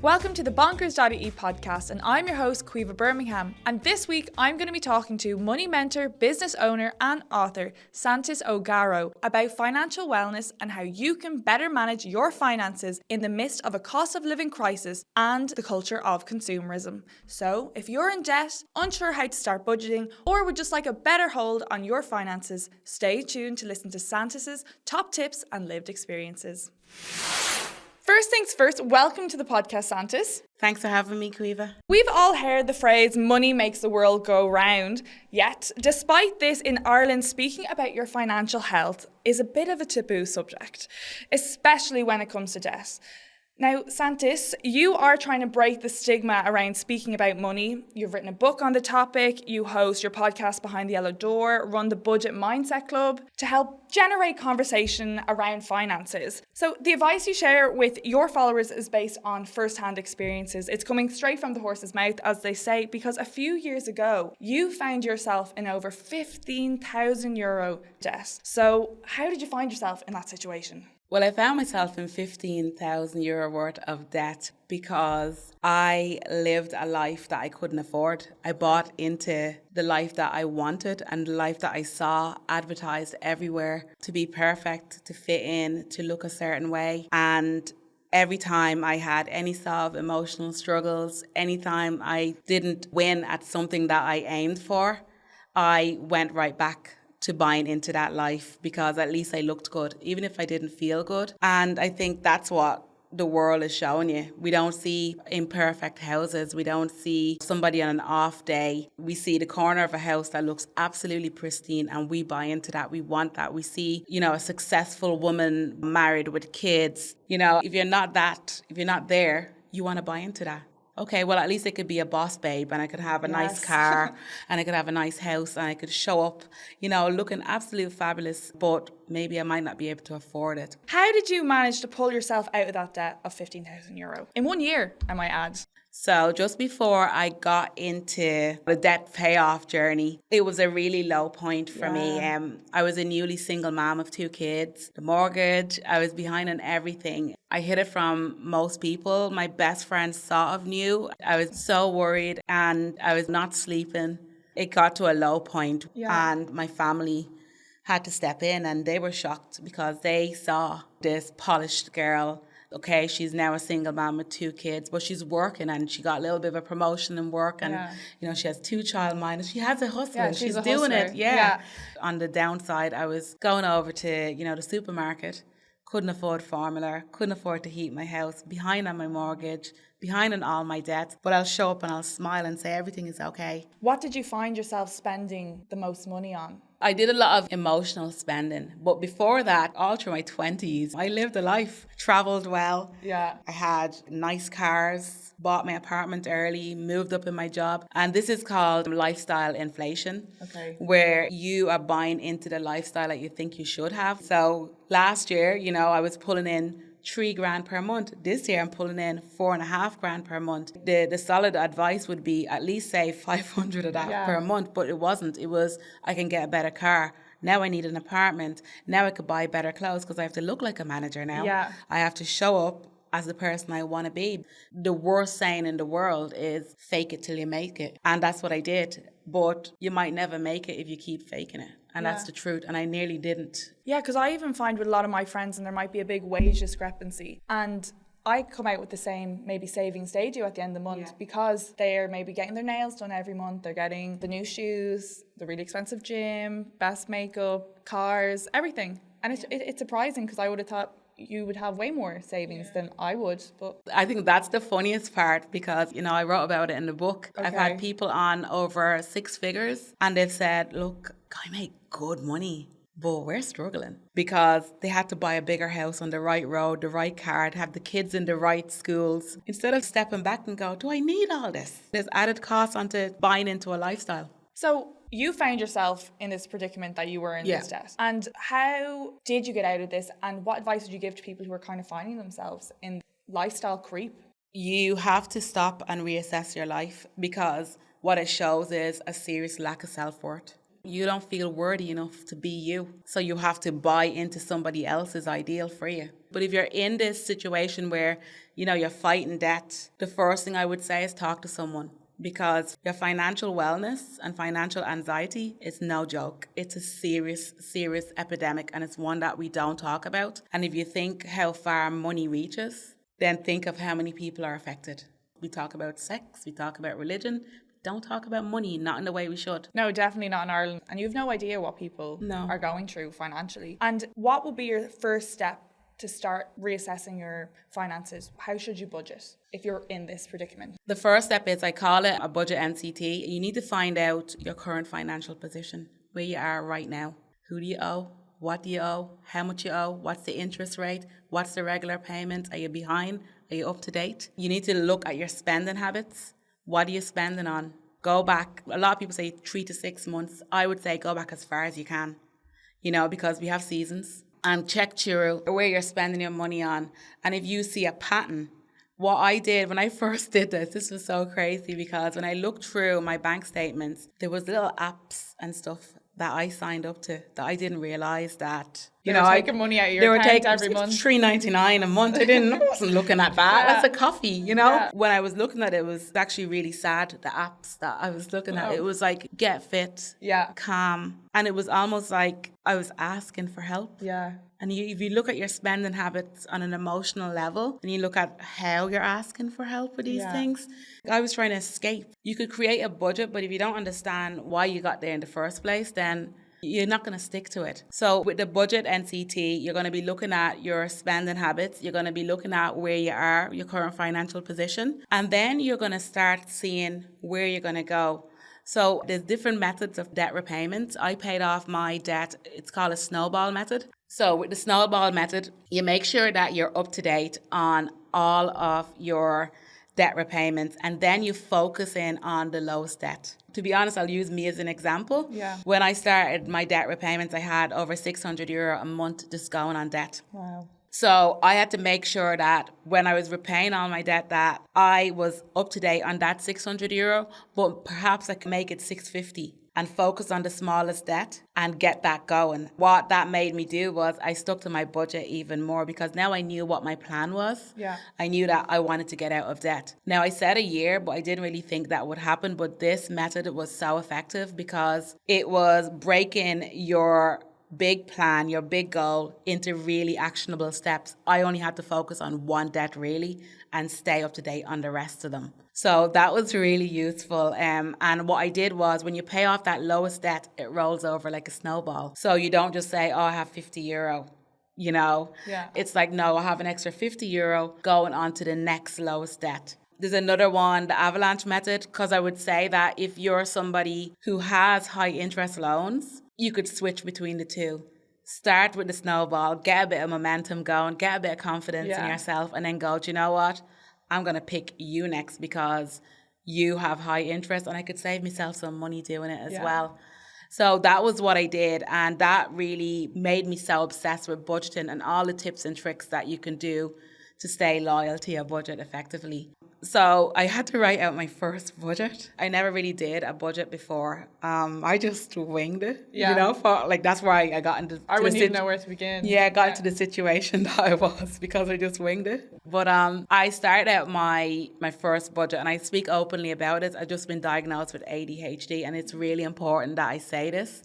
Welcome to the bonkers.ie podcast, and I'm your host, Caoimhe Birmingham. And this week, I'm going to be talking to money mentor, business owner, and author Santis O'Garro about financial wellness and how you can better manage your finances in the midst of a cost of living crisis and the culture of consumerism. So, if you're in debt, unsure how to start budgeting, or would just like a better hold on your finances, stay tuned to listen to Santis's top tips and lived experiences. First things first, welcome to the podcast, Santis. Thanks for having me, Caoimhe. We've all heard the phrase, money makes the world go round. Yet, despite this, in Ireland, speaking about your financial health is a bit of a taboo subject, especially when it comes to debt. Now, Santis, you are trying to break the stigma around speaking about money. You've written a book on the topic, you host your podcast Behind the Yellow Door, run the Budget Mindset Club to help generate conversation around finances. So the advice you share with your followers is based on first-hand experiences. It's coming straight from the horse's mouth, as they say, because a few years ago, you found yourself in over €15,000 debt. So how did you find yourself in that situation? Well, I found myself in €15,000 worth of debt because I lived a life that I couldn't afford. I bought into the life that I wanted and the life that I saw advertised everywhere to be perfect, to fit in, to look a certain way. And every time I had any sort of emotional struggles, anytime I didn't win at something that I aimed for, I went right back to buying into that life because at least I looked good, even if I didn't feel good. And I think that's what the world is showing you. We don't see imperfect houses. We don't see somebody on an off day. We see the corner of a house that looks absolutely pristine and we buy into that. We want that. We see, a successful woman married with kids. If you're not there, you want to buy into that. Okay, well, at least I could be a boss babe and I could have a nice car and I could have a nice house and I could show up, looking absolutely fabulous, but maybe I might not be able to afford it. How did you manage to pull yourself out of that debt of €15,000? In 1 year, I might add. So just before I got into the debt payoff journey, it was a really low point for me. I was a newly single mom of 2 kids. The mortgage, I was behind on everything. I hid it from most people. My best friend sort of knew. I was so worried and I was not sleeping. It got to a low point and my family had to step in and they were shocked because they saw this polished girl. Okay, she's now a single mom with 2 kids, but she's working and she got a little bit of a promotion in work and, she has 2 childminders. She has a hustle and she's doing it. Yeah. On the downside, I was going over to, the supermarket, couldn't afford formula, couldn't afford to heat my house, behind on my mortgage, behind on all my debts, but I'll show up and I'll smile and say everything is okay. What did you find yourself spending the most money on? I did a lot of emotional spending, but before that, all through my 20s, I lived a life, travelled well. Yeah. I had nice cars, bought my apartment early, moved up in my job. And this is called lifestyle inflation, where you are buying into the lifestyle that you think you should have. So last year, I was pulling in $3,000 per month. This year I'm pulling in $4,500 per month. The solid advice would be at least save $500 of that per month, but it wasn't. It was I can get a better car. Now I need an apartment. Now I could buy better clothes because I have to look like a manager now. Yeah. I have to show up as the person I want to be. The worst saying in the world is fake it till you make it. And that's what I did. But you might never make it if you keep faking it. And that's the truth. And I nearly didn't. Yeah, because I even find with a lot of my friends, and there might be a big wage discrepancy. And I come out with the same maybe savings they do at the end of the month because they're maybe getting their nails done every month. They're getting the new shoes, the really expensive gym, best makeup, cars, everything. And it's surprising because I would have thought you would have way more savings than I would. But I think that's the funniest part because, I wrote about it in the book. I've had people on over 6 figures and they've said, look, I make good money, but we're struggling because they had to buy a bigger house on the right road, the right car, to have the kids in the right schools. Instead of stepping back and go, do I need all this? There's added costs onto buying into a lifestyle. So you found yourself in this predicament that you were in this debt. And how did you get out of this? And what advice would you give to people who are kind of finding themselves in lifestyle creep? You have to stop and reassess your life because what it shows is a serious lack of self-worth. You don't feel worthy enough to be you. So you have to buy into somebody else's ideal for you. But if you're in this situation where, you're fighting debt, the first thing I would say is talk to someone. Because your financial wellness and financial anxiety is no joke. It's a serious, serious epidemic, and it's one that we don't talk about. And if you think how far money reaches, then think of how many people are affected. We talk about sex, we talk about religion, don't talk about money, not in the way we should. No, definitely not in Ireland. And you have no idea what people are going through financially. And what would be your first step to start reassessing your finances? How should you budget if you're in this predicament? The first step is, I call it a budget MCT. You need to find out your current financial position, where you are right now. Who do you owe? What do you owe? How much you owe? What's the interest rate? What's the regular payment? Are you behind? Are you up to date? You need to look at your spending habits. What are you spending on? Go back. A lot of people say 3 to 6 months. I would say go back as far as you can, because we have seasons. And check through where you're spending your money on. And if you see a pattern, what I did when I first did this was so crazy, because when I looked through my bank statements, there was little apps and stuff that I signed up to that I didn't realize that They were taking money out of your account every month. $3.99 a month. I wasn't looking at that. That's a coffee, Yeah. When I was looking at it, it was actually really sad. The apps that I was looking at, it was like Get Fit, Calm, and it was almost like I was asking for help. Yeah. And if you look at your spending habits on an emotional level, and you look at how you're asking for help with these things, I was trying to escape. You could create a budget, but if you don't understand why you got there in the first place, then you're not going to stick to it. So with the budget NCT, you're going to be looking at your spending habits. You're going to be looking at where you are, your current financial position. And then you're going to start seeing where you're going to go. So there's different methods of debt repayment. I paid off my debt. It's called a snowball method. So with the snowball method, you make sure that you're up to date on all of your debt repayments, and then you focus in on the lowest debt. To be honest, I'll use me as an example. Yeah. When I started my debt repayments, I had over €600 a month just going on debt. Wow. So I had to make sure that when I was repaying all my debt, that I was up to date on that €600, but perhaps I could make it $650 and focus on the smallest debt and get that going. What that made me do was I stuck to my budget even more, because now I knew what my plan was. Yeah. I knew that I wanted to get out of debt. Now I said a year, but I didn't really think that would happen. But this method was so effective because it was breaking your big plan, your big goal into really actionable steps. I only had to focus on one debt really and stay up to date on the rest of them. So that was really useful. And what I did was, when you pay off that lowest debt, it rolls over like a snowball. So you don't just say, oh, I have €50. It's like, no, I have an extra €50 going on to the next lowest debt. There's another one, the avalanche method, because I would say that if you're somebody who has high interest loans, you could switch between the two. Start with the snowball, get a bit of momentum going, get a bit of confidence in yourself, and then go, do you know what? I'm going to pick you next because you have high interest and I could save myself some money doing it as well. So that was what I did, and that really made me so obsessed with budgeting and all the tips and tricks that you can do to stay loyal to your budget effectively. So I had to write out my first budget. I never really did a budget before. I just winged it, that's why I got into... I wouldn't even know where to begin. Yeah, I got into the situation that I was because I just winged it. But I started out my first budget, and I speak openly about it. I've just been diagnosed with ADHD, and it's really important that I say this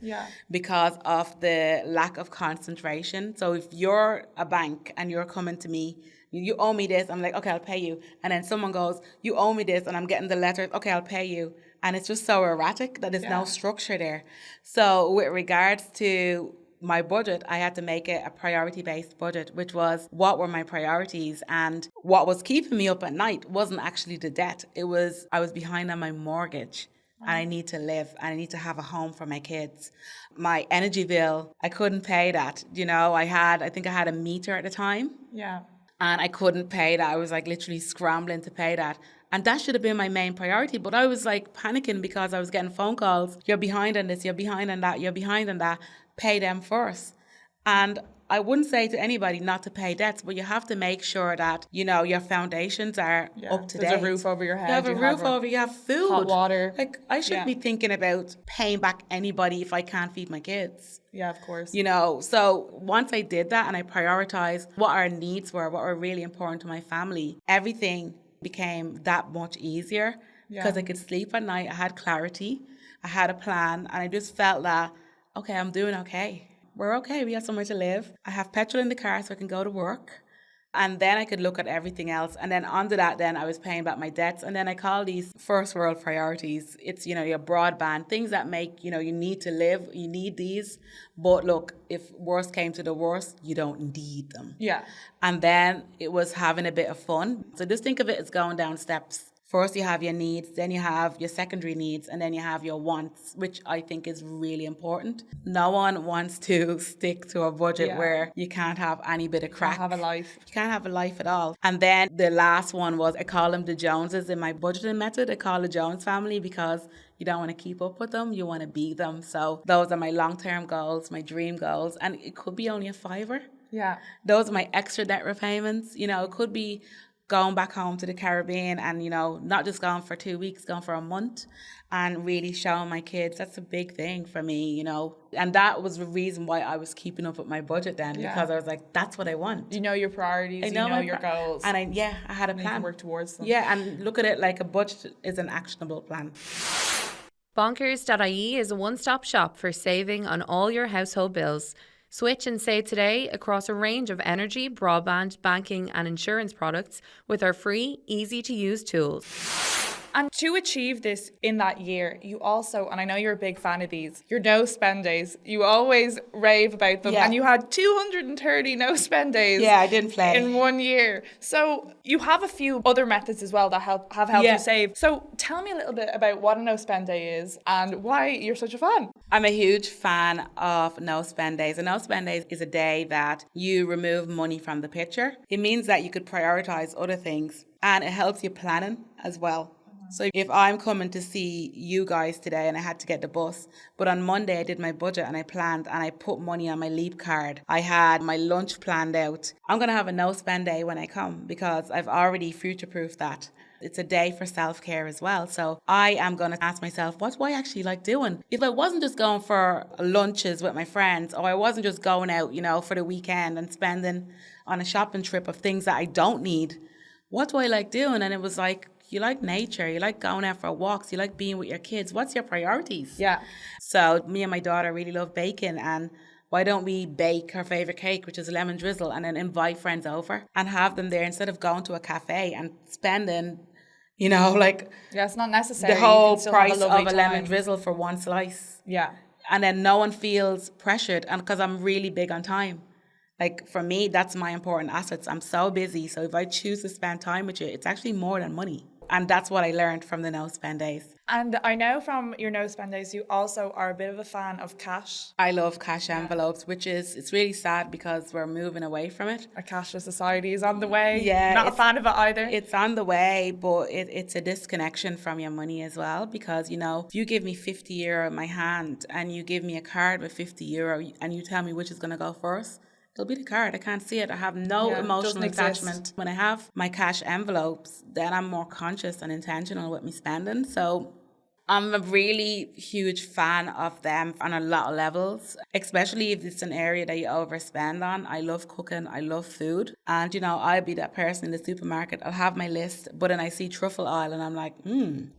because of the lack of concentration. So if you're a bank and you're coming to me, you owe me this, I'm like, okay, I'll pay you. And then someone goes, you owe me this, and I'm getting the letter, okay, I'll pay you. And it's just so erratic that there's no structure there. So with regards to my budget, I had to make it a priority-based budget, which was what were my priorities. And what was keeping me up at night wasn't actually the debt. It was, I was behind on my mortgage. And I need to live, and I need to have a home for my kids. My energy bill, I couldn't pay that. I think I had a meter at the time. Yeah. And I couldn't pay that. I was like literally scrambling to pay that. And that should have been my main priority. But I was like panicking because I was getting phone calls. You're behind on this, you're behind on that, you're behind on that. Pay them first. And I wouldn't say to anybody not to pay debts, but you have to make sure that, you know, your foundations are up to date. There's a roof over your head. You have a roof over, you have food. Hot water. Like, I shouldn't be thinking about paying back anybody if I can't feed my kids. Yeah, of course. You know, so once I did that and I prioritized what our needs were, what were really important to my family, everything became that much easier because I could sleep at night. I had clarity. I had a plan, and I just felt that, okay, I'm doing okay. We're okay. We have somewhere to live. I have petrol in the car so I can go to work. And then I could look at everything else. And then under that, then I was paying back my debts. And then I call these first world priorities. It's, you know, your broadband, things that make, you know, you need to live. You need these. But look, if worst came to the worst, you don't need them. Yeah. And then it was having a bit of fun. So just think of it as going down steps. First, you have your needs, then you have your secondary needs, and then you have your wants, which I think is really important. No one wants to stick to a budget where you can't have any bit of crack. You can't have a life. You can't have a life at all. And then the last one was, I call them the Joneses in my budgeting method. I call the Jones family because you don't want to keep up with them. You want to be them. So those are my long-term goals, my dream goals. And it could be only a $5. Yeah. Those are my extra debt repayments. You know, it could be going back home to the Caribbean and, you know, not just going for 2 weeks, going for a month and really showing my kids. That's a big thing for me, you know. And that was the reason why I was keeping up with my budget then, because I was like, that's what I want. You know your priorities, you know your goals. And I had a plan. You can work towards them. Yeah, and look at it like a budget is an actionable plan. Bonkers.ie is a one-stop shop for saving on all your household bills. Switch and save today across a range of energy, broadband, banking and insurance products with our free, easy-to-use tools. And to achieve this in that year, you also, and I know you're a big fan of these, your no spend days. You always rave about them. Yeah. And you had 230 no spend days. Yeah, I didn't play. In 1 year. So you have a few other methods as well that have helped you save. So tell me a little bit about what a no spend day is and why you're such a fan. I'm a huge fan of no spend days. A no spend day is a day that you remove money from the picture. It means that you could prioritize other things, and it helps you planning as well. So if I'm coming to see you guys today and I had to get the bus, but on Monday I did my budget and I planned and I put money on my Leap card. I had my lunch planned out. I'm going to have a no spend day when I come because I've already future-proofed that. It's a day for self-care as well. So I am going to ask myself, what do I actually like doing? If I wasn't just going for lunches with my friends, or I wasn't just going out, you know, for the weekend and spending on a shopping trip of things that I don't need, what do I like doing? And it was like, you like nature, you like going out for walks, you like being with your kids. What's your priorities? Yeah. So me and my daughter really love baking, and why don't we bake her favorite cake, which is lemon drizzle, and then invite friends over and have them there instead of going to a cafe and spending, you know, like it's not necessary. the whole price of a lemon drizzle for one slice. Yeah. And then no one feels pressured, and because I'm really big on time. Like, for me, that's my important assets. I'm so busy. So if I choose to spend time with you, it's actually more than money. And that's what I learned from the no spend days. And I know from your no spend days, you also are a bit of a fan of cash. I love cash envelopes, it's really sad because we're moving away from it. A cashless society is on the way. Yeah. Not a fan of it either. It's on the way, but it's a disconnection from your money as well, because, you know, if you give me €50 in my hand and you give me a card with €50 and you tell me which is going to go first, it'll be the card. I can't see it. I have no emotional attachment. When I have my cash envelopes, then I'm more conscious and intentional with me spending. So I'm a really huge fan of them on a lot of levels, especially if it's an area that you overspend on. I love cooking. I love food. And, you know, I'll be that person in the supermarket. I'll have my list, but then I see truffle oil and I'm like,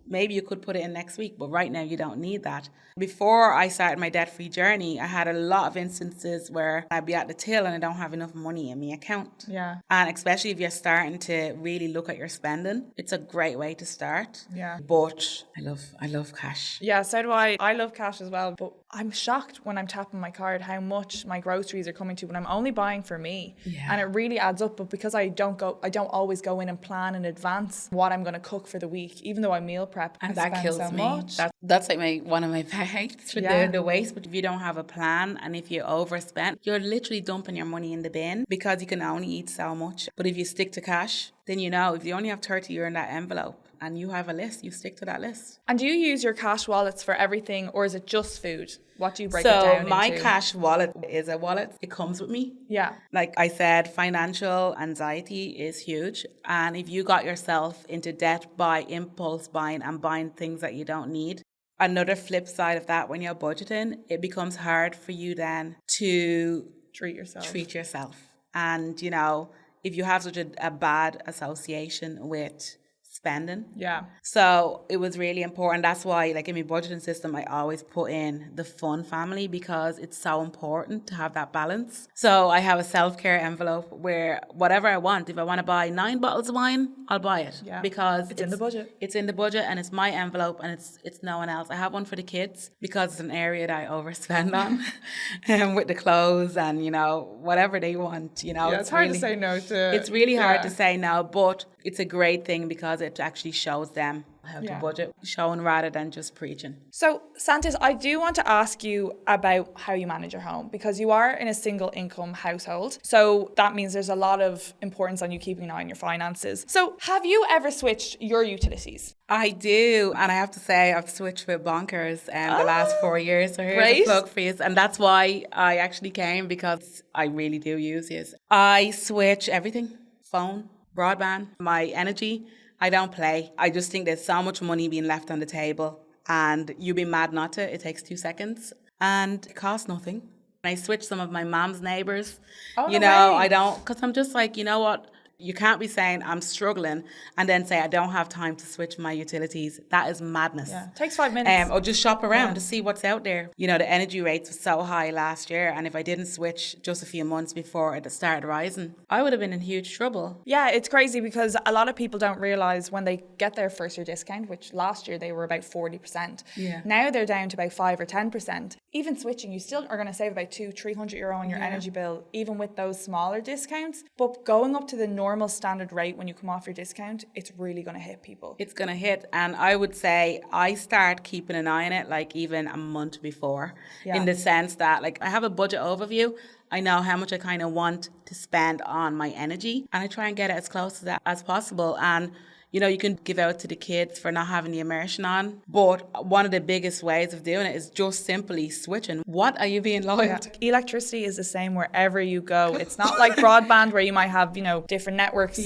maybe you could put it in next week, but right now you don't need that. Before I started my debt-free journey, I had a lot of instances where I'd be at the till and I don't have enough money in my account. Yeah. And especially if you're starting to really look at your spending, it's a great way to start. Yeah. But I love cash. Yeah, so do I. I love cash as well, but I'm shocked when I'm tapping my card how much my groceries are coming to when I'm only buying for me. Yeah. And it really adds up, but because I don't always go in and plan in advance what I'm going to cook for the week, even though I meal prep. And that kills me. Much. That's like one of my pet hates for the waste. But if you don't have a plan and if you overspend, you're literally dumping your money in the bin because you can only eat so much. But if you stick to cash, then you know if you only have €30 in that envelope, and you have a list, you stick to that list. And do you use your cash wallets for everything, or is it just food? What do you break it down So my into? cash wallet is a wallet. It comes with me. Yeah. Like I said, financial anxiety is huge. And if you got yourself into debt by impulse buying and buying things that you don't need, another flip side of that, when you're budgeting, it becomes hard for you then to Treat yourself. And, you know, if you have such a bad association with spending. Yeah. So it was really important. That's why, like in my budgeting system, I always put in the fun family because it's so important to have that balance. So I have a self-care envelope where whatever I want, if I want to buy 9 bottles of wine, I'll buy it. Yeah. Because it's in the budget. It's in the budget and it's my envelope and it's no one else. I have one for the kids because it's an area that I overspend on and with the clothes and, you know, whatever they want, you know. Yeah, it's hard to say no to. It's really hard to say no, but it's a great thing because it actually shows them how to budget, showing rather than just preaching. So, Santis, I do want to ask you about how you manage your home because you are in a single income household. So that means there's a lot of importance on you keeping an eye on your finances. So have you ever switched your utilities? I do. And I have to say, I've switched with Bonkers the last 4 years. So here's Great. a plug for you. And that's why I actually came, because I really do use it. I switch everything. Phone, broadband, my energy. I don't play. I just think there's so much money being left on the table and you'd be mad not to. It takes 2 seconds and it costs nothing. I switch some of my mom's neighbours. You know, I don't, because I'm just like, you know what? You can't be saying I'm struggling and then say I don't have time to switch my utilities. That is madness. Yeah, it takes 5 minutes. Or just shop around to see what's out there. You know, the energy rates were so high last year, and if I didn't switch just a few months before it started rising, I would have been in huge trouble. Yeah, it's crazy because a lot of people don't realise when they get their first year discount, which last year they were about 40%. Yeah. Now they're down to about 5 or 10%. Even switching, you still are going to save about €200-300 on your energy bill, even with those smaller discounts. But going up to the normal standard rate when you come off your discount, it's really going to hit people. It's going to hit. And I would say I start keeping an eye on it like even a month before, in the sense that like I have a budget overview. I know how much I kind of want to spend on my energy and I try and get it as close to that as possible. And you know, you can give out to the kids for not having the immersion on. But one of the biggest ways of doing it is just simply switching. What are you being loyal to? Electricity is the same wherever you go. It's not like broadband where you might have, you know, different networks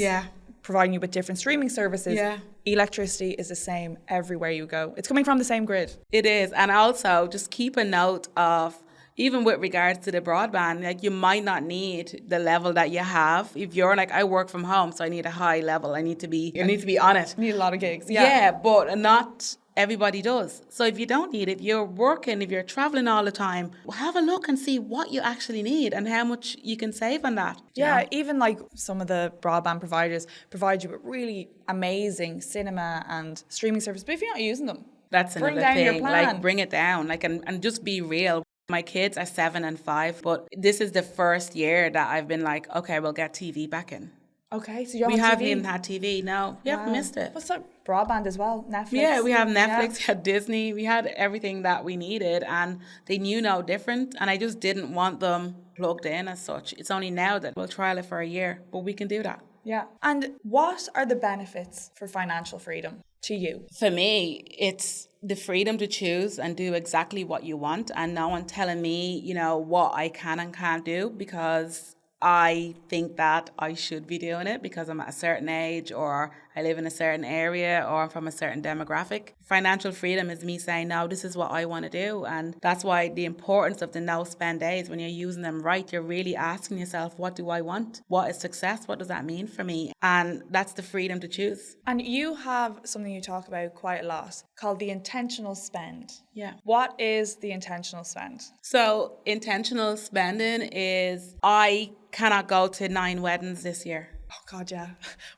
providing you with different streaming services. Yeah. Electricity is the same everywhere you go. It's coming from the same grid. It is. And also just keep a note of, even with regards to the broadband, like you might not need the level that you have. If you're like, I work from home, so I need a high level. I need to be on it. You need a lot of gigs. Yeah, but not everybody does. So if you don't need it, you're working, if you're traveling all the time, have a look and see what you actually need and how much you can save on that. Yeah, even like some of the broadband providers provide you with really amazing cinema and streaming services. But if you're not using them, that's another bring down thing. your plan. Like bring it down, like and just be real. My kids are 7 and 5, but this is the first year that I've been like, okay, we'll get TV back in. Okay, so you're We on haven't TV? even had TV. No, we haven't missed it. What's that? Broadband as well, Netflix. Yeah, we have Netflix, we had Disney, we had everything that we needed, and they knew no different. And I just didn't want them plugged in as such. It's only now that we'll trial it for a year, but we can do that. Yeah. And what are the benefits for financial freedom to you? For me, it's the freedom to choose and do exactly what you want, and no one telling me, you know, what I can and can't do, because I think that I should be doing it because I'm at a certain age, or I live in a certain area, or I'm from a certain demographic. Financial freedom is me saying, no, this is what I want to do. And that's why the importance of the no spend days, when you're using them right, you're really asking yourself, what do I want? What is success? What does that mean for me? And that's the freedom to choose. And you have something you talk about quite a lot called the intentional spend. Yeah. What is the intentional spend? So intentional spending is, I cannot go to 9 weddings this year. Oh God, yeah.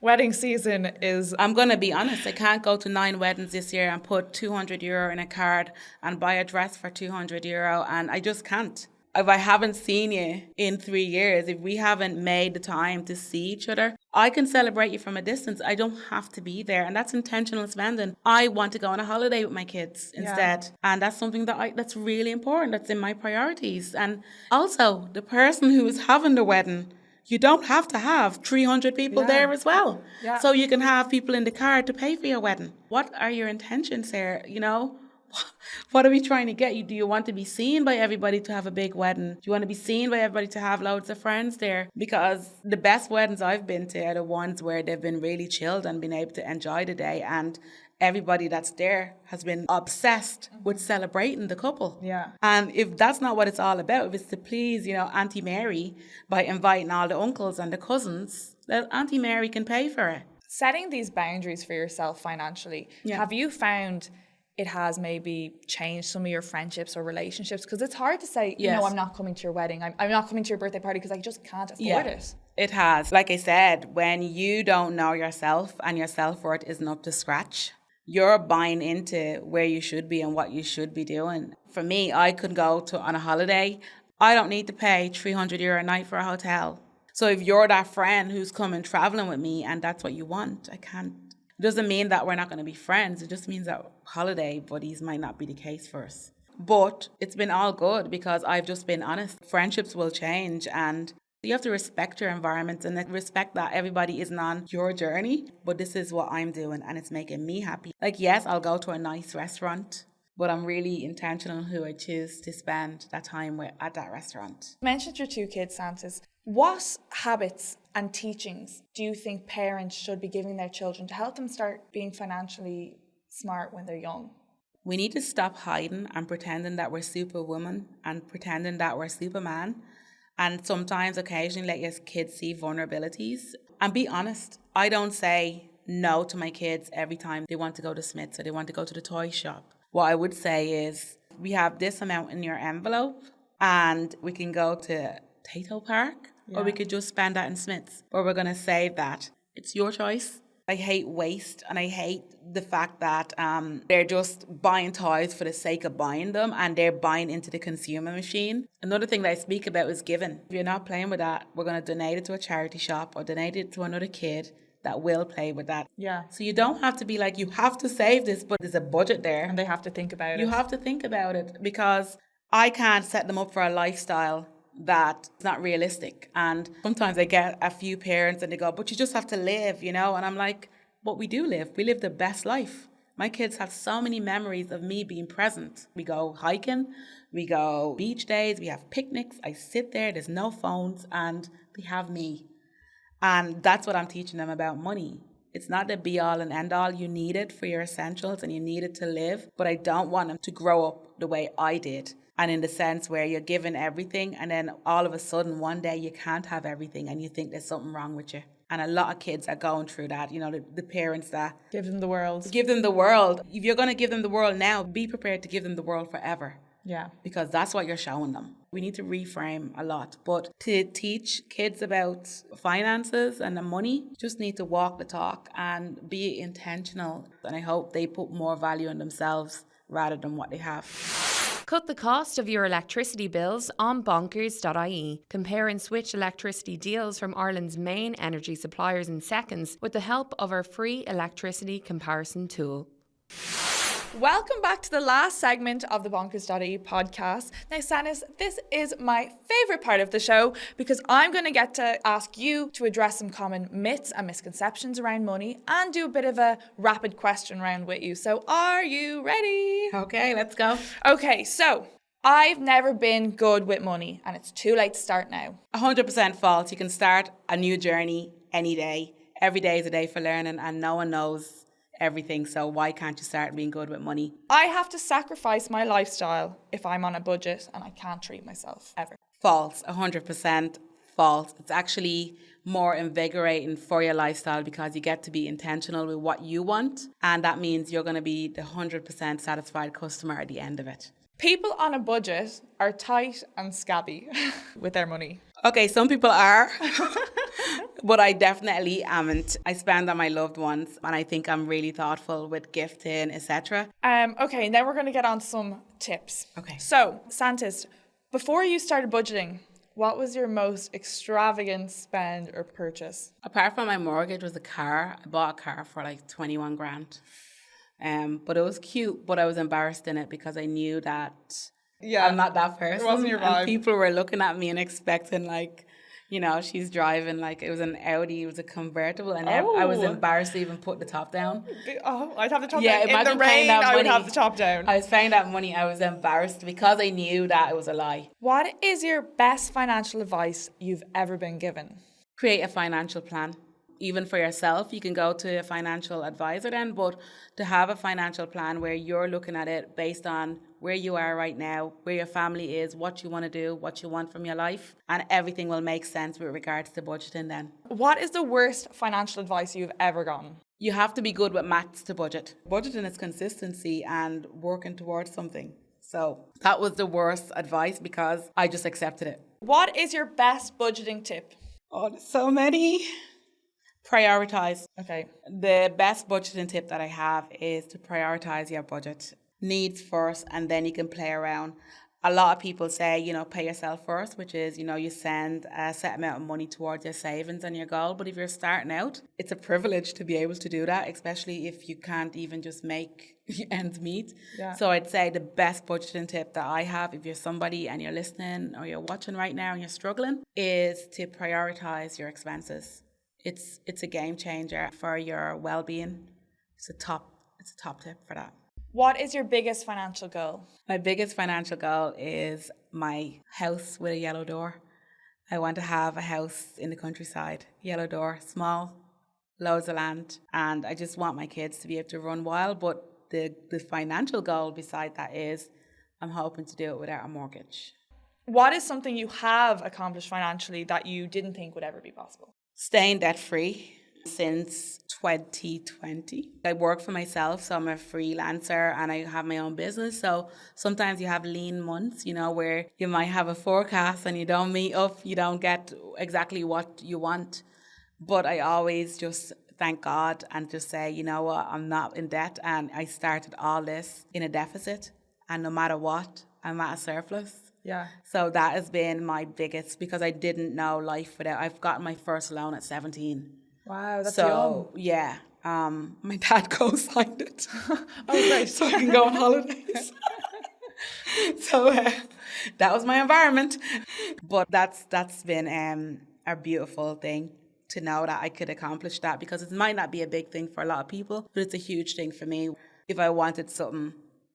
Wedding season is... I'm going to be honest, I can't go to 9 weddings this year and put €200 in a card and buy a dress for €200, and I just can't. If I haven't seen you in 3 years, if we haven't made the time to see each other, I can celebrate you from a distance. I don't have to be there. And that's intentional spending. I want to go on a holiday with my kids instead. And that's something that's really important. That's in my priorities. And also, the person who is having the wedding you don't have to have 300 people there as well. Yeah. So you can have people in the car to pay for your wedding. What are your intentions here? What are we trying to get you? Do you want to be seen by everybody to have a big wedding? Do you want to be seen by everybody to have loads of friends there? Because the best weddings I've been to are the ones where they've been really chilled and been able to enjoy the day, and everybody that's there has been obsessed with celebrating the couple. Yeah. And if that's not what it's all about, if it's to please, Auntie Mary by inviting all the uncles and the cousins, then Auntie Mary can pay for it. Setting these boundaries for yourself financially, have you found it has maybe changed some of your friendships or relationships? Because it's hard to say, I'm not coming to your wedding. I'm not coming to your birthday party because I just can't afford it. It has. Like I said, when you don't know yourself and your self-worth isn't up to scratch, you're buying into where you should be and what you should be doing. For me, I could go on a holiday. I don't need to pay €300 a night for a hotel. So if you're that friend who's coming traveling with me and that's what you want, I can't. It doesn't mean that we're not going to be friends. It just means that holiday buddies might not be the case for us. But it's been all good because I've just been honest. Friendships will change, and you have to respect your environment and respect that everybody isn't on your journey. But this is what I'm doing and it's making me happy. Like, yes, I'll go to a nice restaurant, but I'm really intentional on who I choose to spend that time with at that restaurant. You mentioned your 2 kids, Santis. What habits and teachings do you think parents should be giving their children to help them start being financially smart when they're young? We need to stop hiding and pretending that we're superwoman and pretending that we're superman. And sometimes, occasionally, let your kids see vulnerabilities. And be honest. I don't say no to my kids every time they want to go to Smith's or they want to go to the toy shop. What I would say is, we have this amount in your envelope and we can go to Tato Park or we could just spend that in Smith's, or we're going to save that. It's your choice. I hate waste, and I hate the fact that they're just buying toys for the sake of buying them, and they're buying into the consumer machine. Another thing that I speak about is giving. If you're not playing with that, we're going to donate it to a charity shop or donate it to another kid that will play with that. Yeah. So you don't have to be like, you have to save this, but there's a budget there. And they have to think about it. You have to think about it, because I can't set them up for a lifestyle that's not realistic. And sometimes I get a few parents and they go, but you just have to live, And I'm like, but we do live. We live the best life. My kids have so many memories of me being present. We go hiking, we go beach days, we have picnics. I sit there, there's no phones, and they have me. And that's what I'm teaching them about money. It's not the be all and end all. You need it for your essentials and you need it to live. But I don't want them to grow up the way I did. And in the sense where you're given everything and then all of a sudden one day you can't have everything and you think there's something wrong with you. And a lot of kids are going through that, the parents that give them the world. Give them the world. If you're going to give them the world now, be prepared to give them the world forever. Yeah. Because that's what you're showing them. We need to reframe a lot. But to teach kids about finances and the money, just need to walk the talk and be intentional. And I hope they put more value in themselves rather than what they have. Cut the cost of your electricity bills on bonkers.ie. Compare and switch electricity deals from Ireland's main energy suppliers in seconds with the help of our free electricity comparison tool. Welcome back to the last segment of the bonkers.ie podcast. Now, Santis, this is my favourite part of the show because I'm going to get to ask you to address some common myths and misconceptions around money and do a bit of a rapid question round with you. So are you ready? Okay, let's go. Okay, so I've never been good with money and it's too late to start now. 100% false. You can start a new journey any day. Every day is a day for learning and no one knows everything, so why can't you start being good with money? I have to sacrifice my lifestyle if I'm on a budget and I can't treat myself ever. False, 100% false. It's actually more invigorating for your lifestyle because you get to be intentional with what you want, and that means you're going to be the 100% satisfied customer at the end of it. People on a budget are tight and scabby with their money. Okay, some people are. But I definitely amn't. I spend on my loved ones and I think I'm really thoughtful with gifting, etc. Okay, now we're going to get on to some tips. Okay. So, Santis, before you started budgeting, what was your most extravagant spend or purchase? Apart from my mortgage was a car. I bought a car for like 21 grand. But it was cute, but I was embarrassed in it because I knew that I'm not that person. It wasn't your vibe. And people were looking at me and expecting like, She's driving like it was an Audi, it was a convertible, and I was embarrassed to even put the top down. Oh, I'd have the top Yeah, down. In the imagine paying rain, that I would money. have the top down. I was paying that money. I was embarrassed because I knew that it was a lie. What is your best financial advice you've ever been given? Create a financial plan. Even for yourself, you can go to a financial advisor then, but to have a financial plan where you're looking at it based on where you are right now, where your family is, what you want to do, what you want from your life, and everything will make sense with regards to budgeting then. What is the worst financial advice you've ever gotten? You have to be good with maths to budget. Budgeting is consistency and working towards something. So that was the worst advice because I just accepted it. What is your best budgeting tip? Oh, there's so many. Prioritize. Okay. The best budgeting tip that I have is to prioritize your budget. Needs first, and then you can play around. A lot of people say, pay yourself first, which is, you send a set amount of money towards your savings and your goal. But if you're starting out, it's a privilege to be able to do that, especially if you can't even just make ends meet. Yeah. So I'd say the best budgeting tip that I have, if you're somebody and you're listening or you're watching right now and you're struggling, is to prioritize your expenses. It's a game changer for your well-being. It's a top tip for that. What is your biggest financial goal? My biggest financial goal is my house with a yellow door. I want to have a house in the countryside, yellow door, small, loads of land, and I just want my kids to be able to run wild. But the financial goal beside that is I'm hoping to do it without a mortgage. What is something you have accomplished financially that you didn't think would ever be possible? Staying debt-free since 2020. I work for myself, so I'm a freelancer and I have my own business. So sometimes you have lean months, where you might have a forecast and you don't meet up, you don't get exactly what you want. But I always just thank God and just say, you know what, I'm not in debt, and I started all this in a deficit, and no matter what, I'm at a surplus. Yeah. So that has been my biggest, because I didn't know life without. I've gotten my first loan at 17. Wow, that's young. Yeah, my dad co-signed it. Oh, great. So I can go on holidays. So that was my environment. But that's been a beautiful thing to know that I could accomplish that, because it might not be a big thing for a lot of people, but it's a huge thing for me. If I wanted something,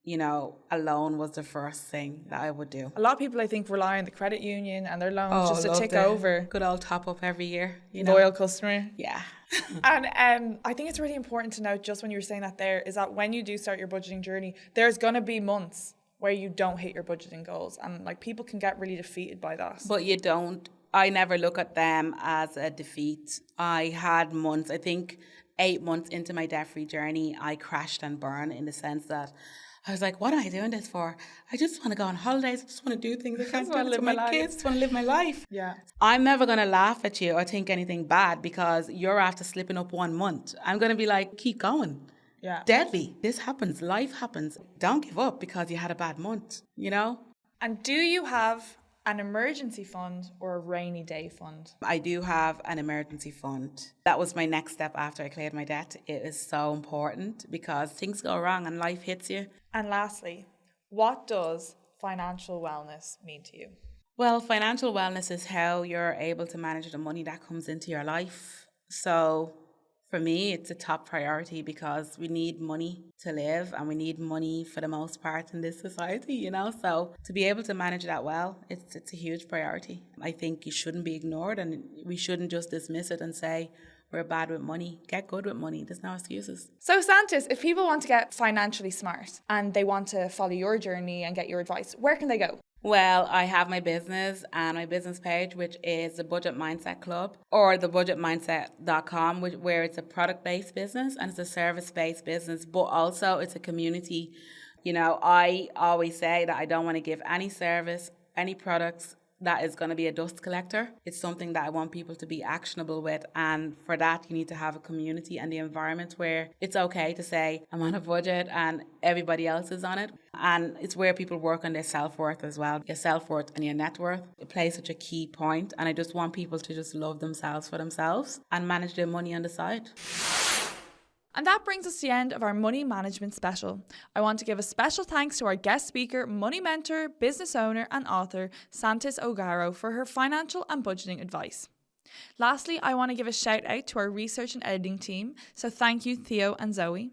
a loan was the first thing that I would do. A lot of people, I think, rely on the credit union and their loans just to tick over. Good old top up every year. Loyal customer. Yeah. And I think it's really important to note, just when you were saying that there, is that when you do start your budgeting journey, there's going to be months where you don't hit your budgeting goals. And people can get really defeated by that. But you don't. I never look at them as a defeat. I had months, I think 8 months into my debt-free journey, I crashed and burned, in the sense that I was like, what am I doing this for? I just want to go on holidays. I just want to do things. I can't do it with my kids. I just want to live my life. Yeah. I'm never going to laugh at you or think anything bad because you're after slipping up 1 month. I'm going to be like, keep going. Yeah. Deadly. This happens. Life happens. Don't give up because you had a bad month, And do you have an emergency fund or a rainy day fund? I do have an emergency fund. That was my next step after I cleared my debt. It is so important because things go wrong and life hits you. And lastly, what does financial wellness mean to you? Well, financial wellness is how you're able to manage the money that comes into your life. So for me, it's a top priority because we need money to live and we need money for the most part in this society, So to be able to manage that well, it's a huge priority. I think you shouldn't be ignored and we shouldn't just dismiss it and say, we're bad with money. Get good with money. There's no excuses. So Santis, if people want to get financially smart and they want to follow your journey and get your advice, where can they go? Well, I have my business and my business page, which is the Budget Mindset Club, or thebudgetmindset.com, where it's a product-based business and it's a service-based business, but also it's a community. I always say that I don't want to give any service, any products that is going to be a dust collector. It's something that I want people to be actionable with, and for that you need to have a community and the environment where it's okay to say I'm on a budget and everybody else is on it. And it's where people work on their self-worth as well. Your self-worth and your net worth, it plays such a key point, and I just want people to just love themselves for themselves and manage their money on the side. And that brings us to the end of our money management special. I want to give a special thanks to our guest speaker, money mentor, business owner and author Santis O'Garro for her financial and budgeting advice. Lastly, I want to give a shout out to our research and editing team, so thank you Theo and Zoe.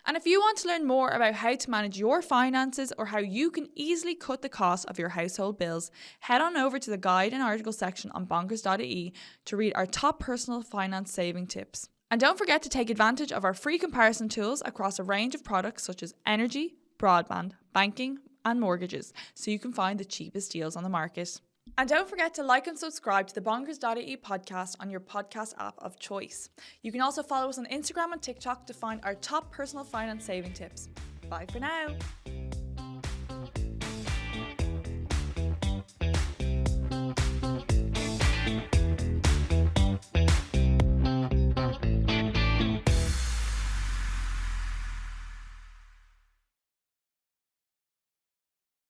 And if you want to learn more about how to manage your finances or how you can easily cut the cost of your household bills, head on over to the guide and article section on bonkers.ie to read our top personal finance saving tips. And don't forget to take advantage of our free comparison tools across a range of products such as energy, broadband, banking and mortgages, so you can find the cheapest deals on the market. And don't forget to like and subscribe to the bonkers.ie podcast on your podcast app of choice. You can also follow us on Instagram and TikTok to find our top personal finance saving tips. Bye for now.